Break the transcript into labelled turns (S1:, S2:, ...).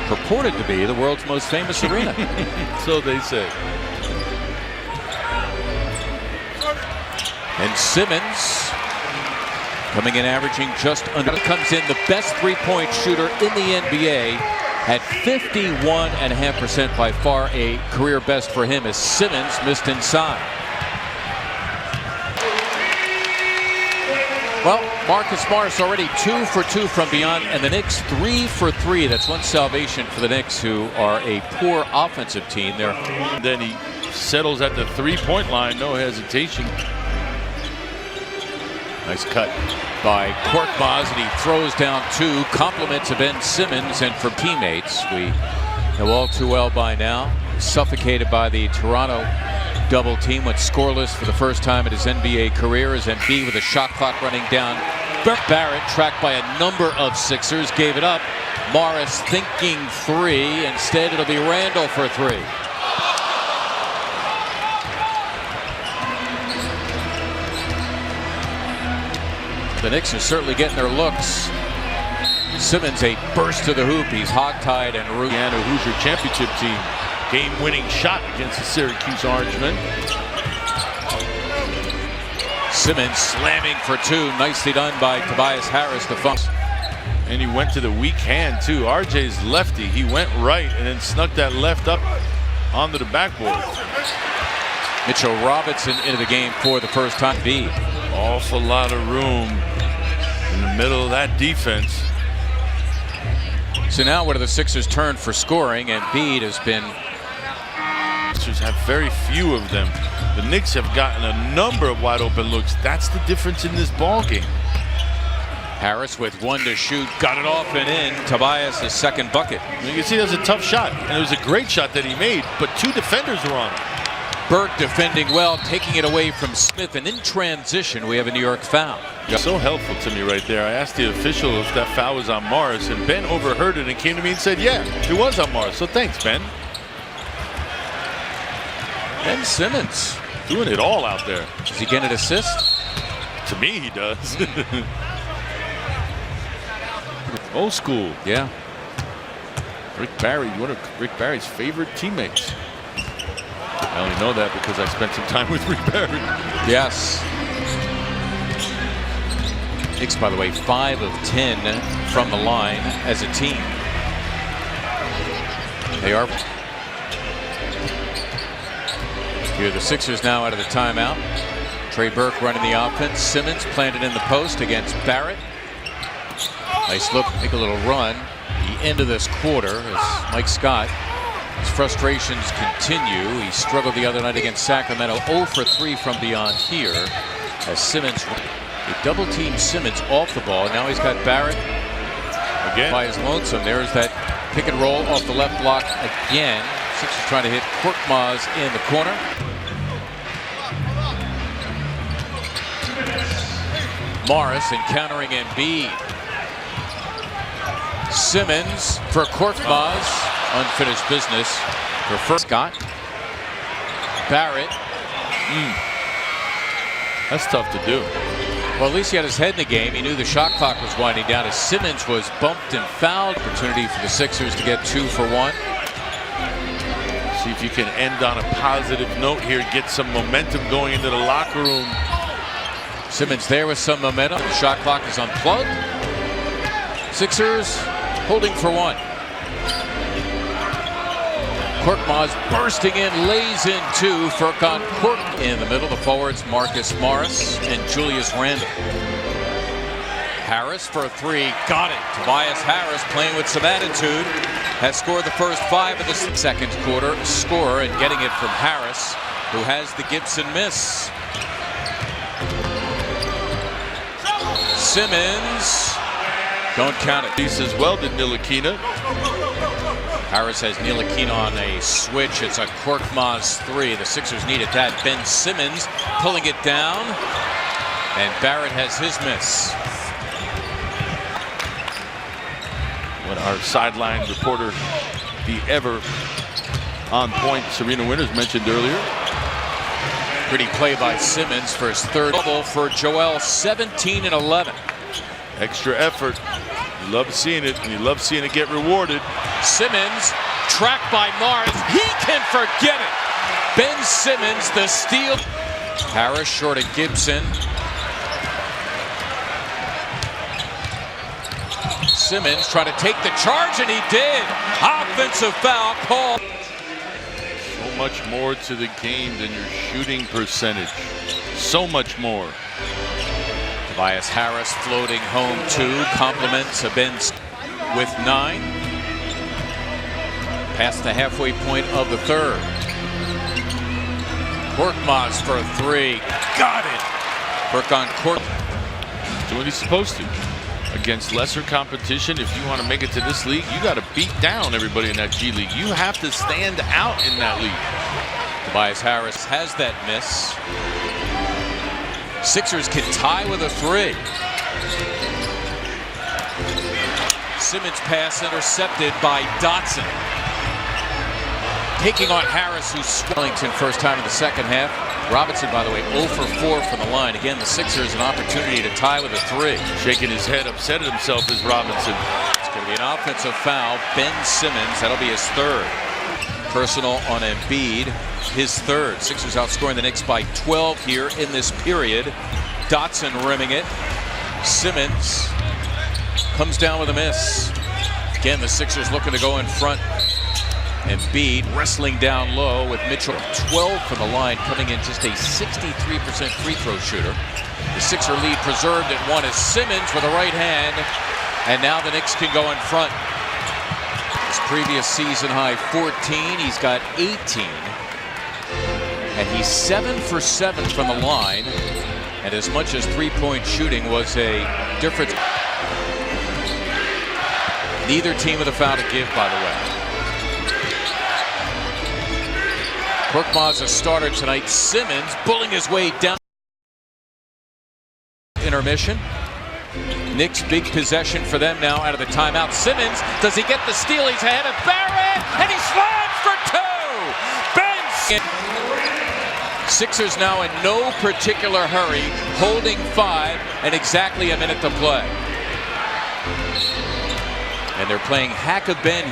S1: purported to be the world's most famous arena.
S2: So they say.
S1: And Simmons coming in averaging just under. Comes in the best three-point shooter in the NBA at 51.5%, by far a career best for him, as Simmons missed inside. Well, Marcus Morris already 2 for 2 from beyond, and the Knicks 3 for 3. That's one salvation for the Knicks, who are a poor offensive team.
S2: Then he settles at the three-point line, no hesitation.
S1: Nice cut by Korkmaz, and he throws down 2. Compliment to Ben Simmons and for teammates. We know all too well by now. Suffocated by the Toronto double team, went scoreless for the first time in his NBA career as Embiid, with a shot clock running down. Barrett, tracked by a number of Sixers, gave it up. Morris thinking 3. Instead, it'll be Randall for 3. The Knicks are certainly getting their looks. Simmons, a burst to the hoop. He's hogtied and root.
S2: And a Hoosier championship team. Game-winning shot against the Syracuse Orangemen.
S1: Simmons slamming for 2. Nicely done by Tobias Harris, the funk.
S2: And he went to the weak hand, too. RJ's lefty. He went right and then snuck that left up onto the backboard.
S1: Mitchell Robinson into the game for the first time. B.
S2: Awful lot of room in the middle of that defense.
S1: So now what do the Sixers turn for scoring? And Embiid has been.
S2: Sixers have very few of them. The Knicks have gotten a number of wide open looks. That's the difference in this ball game.
S1: Harris with 1 to shoot, got it off and in. Tobias, his second bucket.
S2: You can see that was a tough shot, and it was a great shot that he made, but 2 defenders were on it.
S1: Burke defending well, taking it away from Smith, and in transition we have a New York foul.
S2: So helpful to me right there. I asked the official if that foul was on Morris, and Ben overheard it and came to me and said, yeah, it was on Morris. So thanks, Ben.
S1: Ben Simmons
S2: doing it all out there.
S1: Does he get an assist?
S2: To me, he does. Old school.
S1: Yeah.
S2: Rick Barry, one of Rick Barry's favorite teammates. I only know that because I spent some time with Rick Barry.
S1: Yes. Knicks, by the way, 5 of 10 from the line as a team. They are. Here the Sixers now out of the timeout. Trey Burke running the offense. Simmons planted in the post against Barrett. Nice look, make a little run. The end of this quarter as Mike Scott. His frustrations continue. He struggled the other night against Sacramento. 0 for 3 from beyond here. As Simmons, they double team Simmons off the ball. Now he's got Barrett again by his lonesome. There's that pick and roll off the left block again. Sixers trying to hit Korkmaz in the corner. Morris encountering Embiid. Simmons for Korkmaz. Unfinished business for first. Scott. Barrett.
S2: That's tough to do.
S1: Well, at least he had his head in the game. He knew the shot clock was winding down as Simmons was bumped and fouled. Opportunity for the Sixers to get 2 for 1.
S2: See if you can end on a positive note here. Get some momentum going into the locker room.
S1: Simmons there with some momentum. The shot clock is unplugged. Sixers holding for 1. Korkmaz bursting in, lays in 2. Furkan Kork in the middle. The forwards Marcus Morris and Julius Randle. Harris for 3, got it. Tobias Harris playing with some attitude. Has scored the first 5 of the second quarter. Scorer, and getting it from Harris, who has the Gibson miss. Simmons, don't count it.
S2: He says, well did Ntilikina.
S1: Harris has Ntilikina on a switch. It's a Korkmaz 3. The Sixers needed that. Ben Simmons pulling it down. And Barrett has his miss.
S2: What our sideline reporter, the ever on point Serena Winters mentioned earlier.
S1: Pretty play by Simmons for his third double for Joel. 17 and 11.
S2: Extra effort. You love seeing it, and you love seeing it get rewarded.
S1: Simmons, tracked by Morris. He can forget it. Ben Simmons, the steal. Harris short of Gibson. Simmons trying to take the charge, and he did. Offensive foul call.
S2: So much more to the game than your shooting percentage. So much more.
S1: Tobias Harris floating home two. Compliments of Ben with 9. Past the halfway point of the third. Korkmaz for a 3. Got it. Burke on court.
S2: Do what he's supposed to. Against lesser competition, if you want to make it to this league, you got to beat down everybody in that G League. You have to stand out in that league.
S1: Tobias Harris has that miss. Sixers can tie with a 3. Simmons pass intercepted by Dotson. Taking on Harris, who's Wellington first time in the second half. Robinson, by the way, 0 for 4 from the line. Again, the Sixers an opportunity to tie with a 3.
S2: Shaking his head, upset at himself is Robinson.
S1: It's going to be an offensive foul. Ben Simmons, that'll be his 3rd. Personal on Embiid, his 3rd. Sixers outscoring the Knicks by 12 here in this period. Dotson rimming it. Simmons comes down with a miss. Again, the Sixers looking to go in front. Embiid wrestling down low with Mitchell 12 from the line, coming in just a 63% free throw shooter. The Sixer lead preserved at 1 as Simmons with a right hand, and now the Knicks can go in front. His previous season high 14, he's got 18, and he's 7 for 7 from the line, and as much as three-point shooting was a difference. Neither team with a foul to give, by the way. Korkmaz a starter tonight. Simmons bullying his way down. Intermission. Knicks big possession for them now out of the timeout. Simmons, does he get the steal? He's ahead of Barrett, and he slams for 2. Ben Sixers now in no particular hurry, holding 5 and exactly a minute to play. And they're playing hack-a-ben